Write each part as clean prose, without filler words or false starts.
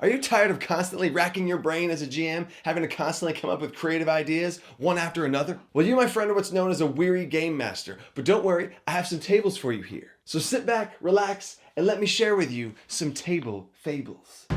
Are you tired of constantly racking your brain as a GM, having to constantly come up with creative ideas, one after another? Well, you, my friend, are what's known as a weary game master, but don't worry, I have some tables for you here. So sit back, relax, and let me share with you some Table Fables.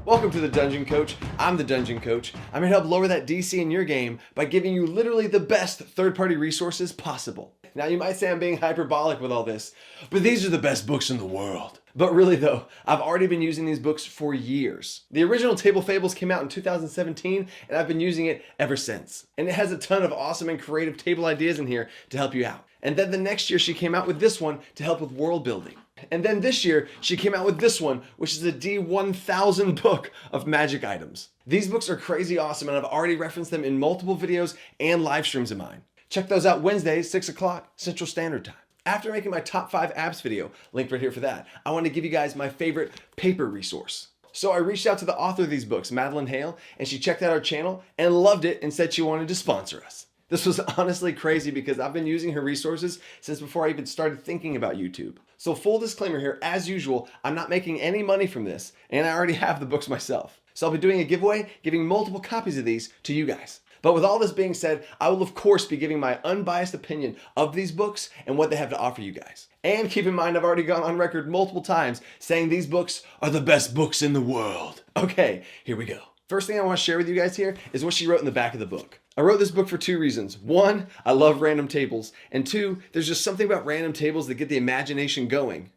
Welcome to the Dungeon Coach. I'm the Dungeon Coach. I'm here to help lower that DC in your game by giving you literally the best third-party resources possible. Now you might say I'm being hyperbolic with all this, but these are the best books in the world. But really though, I've already been using these books for years. The original Table Fables came out in 2017, and I've been using it ever since. And it has a ton of awesome and creative table ideas in here to help you out. And then the next year she came out with this one to help with world building. And then this year, she came out with this one, which is a D1000 book of magic items. These books are crazy awesome, and I've already referenced them in multiple videos and live streams of mine. Check those out Wednesdays, 6 o'clock Central Standard Time. After making my top 5 apps video, link right here for that, I want to give you guys my favorite paper resource. So I reached out to the author of these books, Madeline Hale, and she checked out our channel and loved it and said she wanted to sponsor us. This was honestly crazy because I've been using her resources since before I even started thinking about YouTube. So full disclaimer here, as usual, I'm not making any money from this, and I already have the books myself. So I'll be doing a giveaway, giving multiple copies of these to you guys. But with all this being said, I will of course be giving my unbiased opinion of these books and what they have to offer you guys. And keep in mind, I've already gone on record multiple times saying these books are the best books in the world. Okay, here we go. First thing I want to share with you guys here is what she wrote in the back of the book. I wrote this book for 2 reasons. 1, I love random tables. And 2, there's just something about random tables that get the imagination going.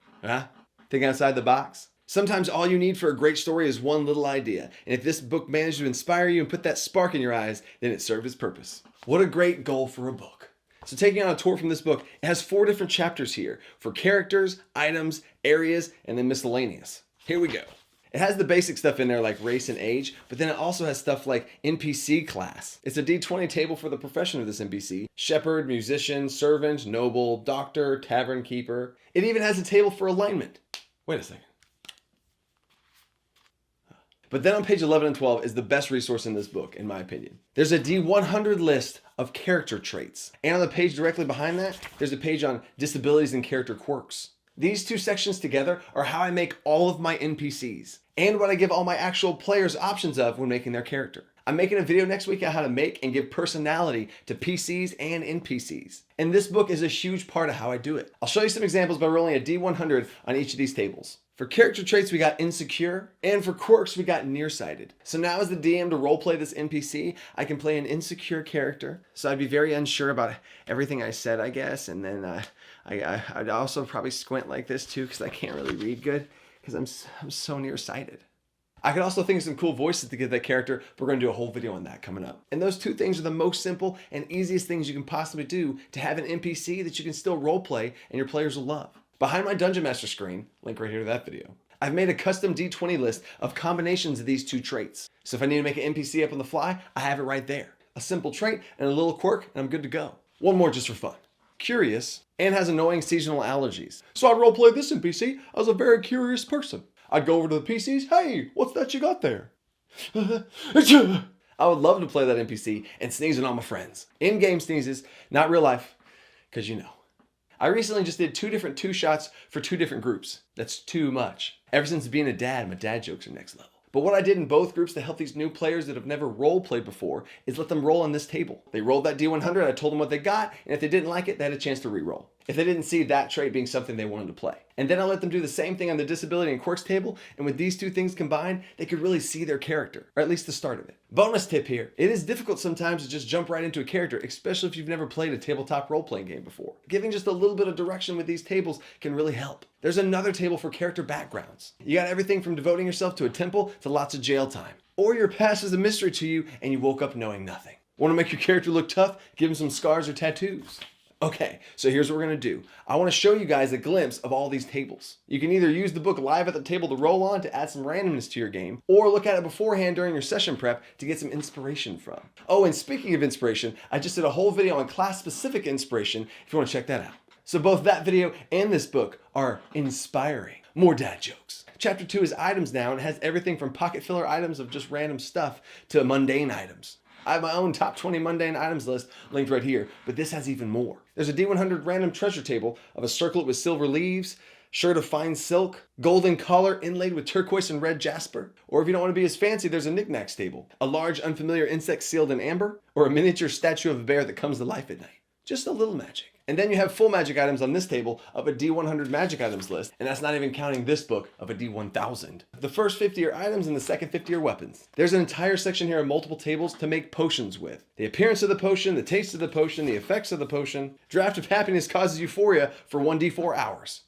Think outside the box? Sometimes all you need for a great story is one little idea. And if this book managed to inspire you and put that spark in your eyes, then it served its purpose. What a great goal for a book. So taking on a tour from this book, it has 4 different chapters here for characters, items, areas, and then miscellaneous. Here we go. It has the basic stuff in there like race and age, but then it also has stuff like NPC class. It's a D20 table for the profession of this NPC. Shepherd, musician, servant, noble, doctor, tavern keeper. It even has a table for alignment. Wait a second. But then on page 11 and 12 is the best resource in this book, in my opinion. There's a D100 list of character traits. And on the page directly behind that, there's a page on disabilities and character quirks. These 2 sections together are how I make all of my NPCs and what I give all my actual players options of when making their character. I'm making a video next week on how to make and give personality to PCs and NPCs. And this book is a huge part of how I do it. I'll show you some examples by rolling a D100 on each of these tables. For character traits, we got insecure, and for quirks, we got nearsighted. So now as the DM to roleplay this NPC, I can play an insecure character. So I'd be very unsure about everything I said, I guess, and then I'd also probably squint like this too because I can't really read good because I'm so nearsighted. I could also think of some cool voices to give that character, but we're going to do a whole video on that coming up. And those 2 things are the most simple and easiest things you can possibly do to have an NPC that you can still roleplay and your players will love. Behind my Dungeon Master screen, link right here to that video, I've made a custom D20 list of combinations of these 2 traits. So if I need to make an NPC up on the fly, I have it right there. A simple trait and a little quirk, and I'm good to go. One more just for fun. Curious, and has annoying seasonal allergies. So I'd roleplay this NPC as a very curious person. I'd go over to the PCs, hey, what's that you got there? I would love to play that NPC and sneeze on all my friends. In-game sneezes, not real life, because you know. I recently just did 2 different 2-shots for 2 different groups. That's too much. Ever since being a dad, my dad jokes are next level. But what I did in both groups to help these new players that have never role-played before is let them roll on this table. They rolled that D100, I told them what they got, and if they didn't like it, they had a chance to re-roll. If they didn't see that trait being something they wanted to play. And then I let them do the same thing on the disability and quirks table, and with these 2 things combined, they could really see their character, or at least the start of it. Bonus tip here, it is difficult sometimes to just jump right into a character, especially if you've never played a tabletop role-playing game before. Giving just a little bit of direction with these tables can really help. There's another table for character backgrounds. You got everything from devoting yourself to a temple to lots of jail time. Or your past is a mystery to you and you woke up knowing nothing. Want to make your character look tough? Give him some scars or tattoos. Okay, so here's what we're going to do. I want to show you guys a glimpse of all these tables. You can either use the book live at the table to roll on to add some randomness to your game, or look at it beforehand during your session prep to get some inspiration from. Oh, and speaking of inspiration, I just did a whole video on class-specific inspiration if you want to check that out. So both that video and this book are inspiring. More dad jokes. Chapter 2 is items now, and it has everything from pocket filler items of just random stuff to mundane items. I have my own top 20 mundane items list linked right here, but this has even more. There's a D100 random treasure table of a circlet with silver leaves, shirt of fine silk, golden collar inlaid with turquoise and red jasper. Or if you don't want to be as fancy, there's a knickknacks table, a large unfamiliar insect sealed in amber, or a miniature statue of a bear that comes to life at night. Just a little magic. And then you have full magic items on this table of a D100 magic items list, and that's not even counting this book of a D1000. The first 50 are items and the second 50 are weapons. There's an entire section here of multiple tables to make potions with. The appearance of the potion, the taste of the potion, the effects of the potion. Draft of Happiness causes euphoria for 1d4 hours.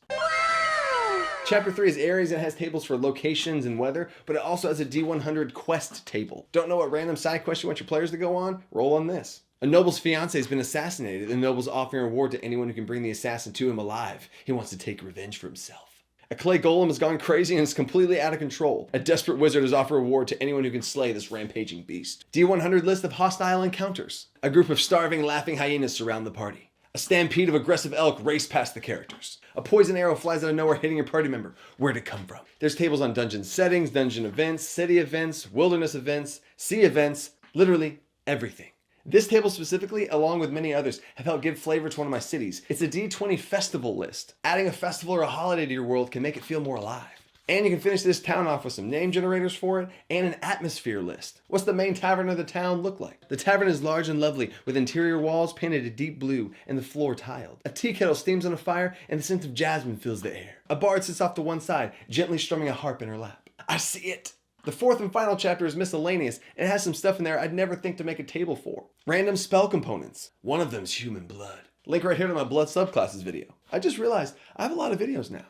Chapter 3 is Aries and has tables for locations and weather, but it also has a D100 quest table. Don't know what random side quest you want your players to go on? Roll on this. A noble's fiancé has been assassinated. The noble's offering a reward to anyone who can bring the assassin to him alive. He wants to take revenge for himself. A clay golem has gone crazy and is completely out of control. A desperate wizard has offered a reward to anyone who can slay this rampaging beast. D100 list of hostile encounters. A group of starving, laughing hyenas surround the party. A stampede of aggressive elk race past the characters. A poison arrow flies out of nowhere hitting your party member. Where'd it come from? There's tables on dungeon settings, dungeon events, city events, wilderness events, sea events, literally everything. This table specifically, along with many others, have helped give flavor to one of my cities. It's a D20 festival list. Adding a festival or a holiday to your world can make it feel more alive. And you can finish this town off with some name generators for it and an atmosphere list. What's the main tavern of the town look like? The tavern is large and lovely, with interior walls painted a deep blue and the floor tiled. A tea kettle steams on a fire and the scent of jasmine fills the air. A bard sits off to one side, gently strumming a harp in her lap. I see it! The fourth and final chapter is miscellaneous, and it has some stuff in there I'd never think to make a table for. Random spell components. One of them's human blood. Link right here to my blood subclasses video. I just realized I have a lot of videos now.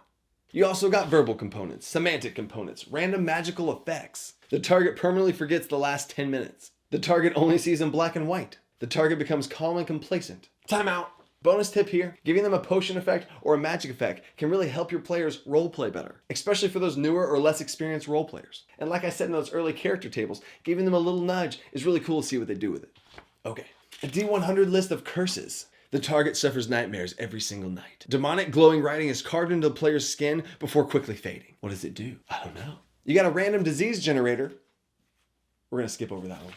You also got verbal components, semantic components, random magical effects. The target permanently forgets the last 10 minutes. The target only sees in black and white. The target becomes calm and complacent. Time out. Bonus tip here, giving them a potion effect or a magic effect can really help your players roleplay better, especially for those newer or less experienced role players. And like I said in those early character tables, giving them a little nudge is really cool to see what they do with it. Okay, a D100 list of curses. The target suffers nightmares every single night. Demonic glowing writing is carved into the player's skin before quickly fading. What does it do? I don't know. You got a random disease generator. We're gonna skip over that one.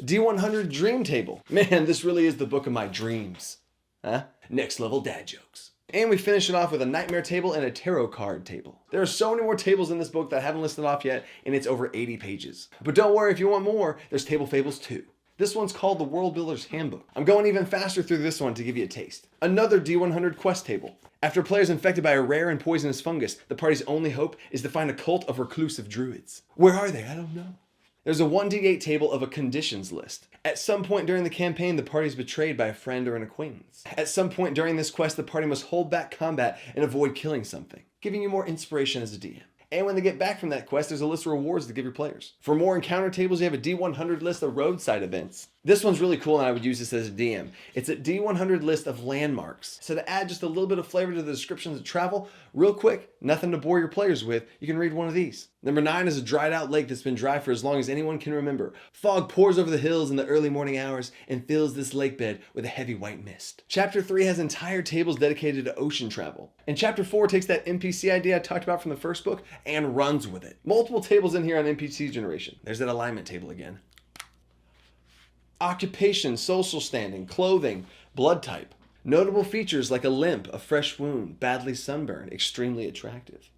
D100 dream table. Man, this really is the book of my dreams. Huh? Next level dad jokes. And we finish it off with a nightmare table and a tarot card table. There are so many more tables in this book that I haven't listed off yet, and it's over 80 pages. But don't worry, if you want more, there's Table Fables 2. This one's called the World Builder's Handbook. I'm going even faster through this one to give you a taste. Another D100 quest table. After a player is infected by a rare and poisonous fungus, the party's only hope is to find a cult of reclusive druids. Where are they? I don't know. There's a 1d8 table of a conditions list. At some point during the campaign, the party is betrayed by a friend or an acquaintance. At some point during this quest, the party must hold back combat and avoid killing something, giving you more inspiration as a DM. And when they get back from that quest, there's a list of rewards to give your players. For more encounter tables, you have a D100 list of roadside events. This one's really cool and I would use this as a DM. It's a D100 list of landmarks. So to add just a little bit of flavor to the descriptions of travel, real quick, nothing to bore your players with, you can read one of these. Number 9 is a dried out lake that's been dry for as long as anyone can remember. Fog pours over the hills in the early morning hours and fills this lake bed with a heavy white mist. Chapter 3 has entire tables dedicated to ocean travel. And Chapter 4 takes that NPC idea I talked about from the first book and runs with it. Multiple tables in here on NPC generation. There's that alignment table again. Occupation, social standing, clothing, blood type. Notable features like a limp, a fresh wound, badly sunburned, extremely attractive.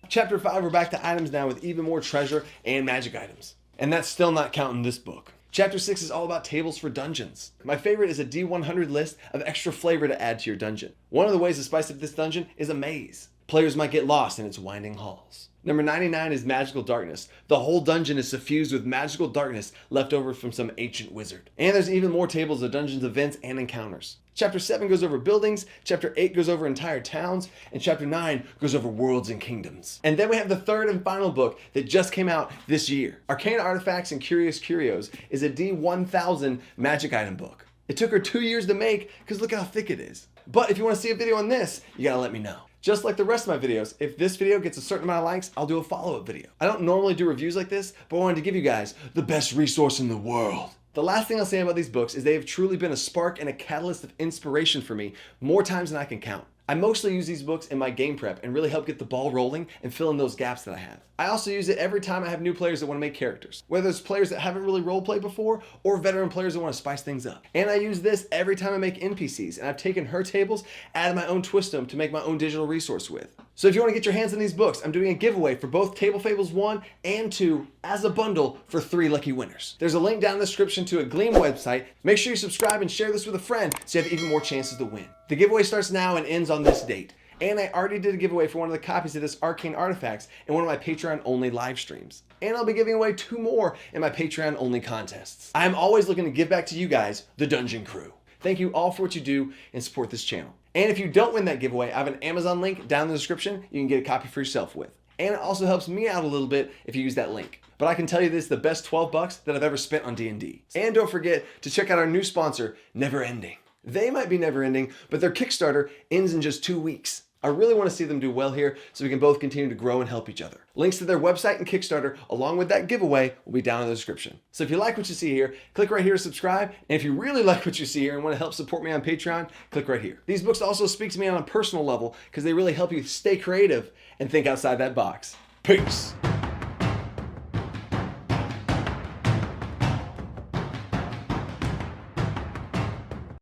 Chapter 5, we're back to items now with even more treasure and magic items. And that's still not counting this book. Chapter 6 is all about tables for dungeons. My favorite is a D100 list of extra flavor to add to your dungeon. One of the ways to spice up this dungeon is a maze. Players might get lost in its winding halls. Number 99 is magical darkness. The whole dungeon is suffused with magical darkness left over from some ancient wizard. And there's even more tables of dungeons events and encounters. Chapter 7 goes over buildings, Chapter 8 goes over entire towns, and Chapter 9 goes over worlds and kingdoms. And then we have the third and final book that just came out this year. Arcane Artifacts and Curious Curios is a D1000 magic item book. It took her 2 years to make because look how thick it is. But if you want to see a video on this, you gotta let me know. Just like the rest of my videos, if this video gets a certain amount of likes, I'll do a follow-up video. I don't normally do reviews like this, but I wanted to give you guys the best resource in the world. The last thing I'll say about these books is they have truly been a spark and a catalyst of inspiration for me more times than I can count. I mostly use these books in my game prep and really help get the ball rolling and fill in those gaps that I have. I also use it every time I have new players that want to make characters, whether it's players that haven't really roleplayed before or veteran players that want to spice things up. And I use this every time I make NPCs, and I've taken her tables, added my own twist to them to make my own digital resource with. So if you want to get your hands on these books, I'm doing a giveaway for both Table Fables 1 and 2 as a bundle for 3 lucky winners. There's a link down in the description to a Gleam website. Make sure you subscribe and share this with a friend so you have even more chances to win. The giveaway starts now and ends on this date. And I already did a giveaway for one of the copies of this Arcane Artifacts in one of my Patreon-only live streams. And I'll be giving away 2 more in my Patreon-only contests. I'm always looking to give back to you guys, the Dungeon Crew. Thank you all for what you do and support this channel. And if you don't win that giveaway, I have an Amazon link down in the description you can get a copy for yourself with. And it also helps me out a little bit if you use that link. But I can tell you this is the best 12 bucks that I've ever spent on D&D. And don't forget to check out our new sponsor, Never Ending. They might be never ending, but their Kickstarter ends in just 2 weeks. I really want to see them do well here so we can both continue to grow and help each other. Links to their website and Kickstarter, along with that giveaway, will be down in the description. So if you like what you see here, click right here to subscribe. And if you really like what you see here and want to help support me on Patreon, click right here. These books also speak to me on a personal level because they really help you stay creative and think outside that box. Peace.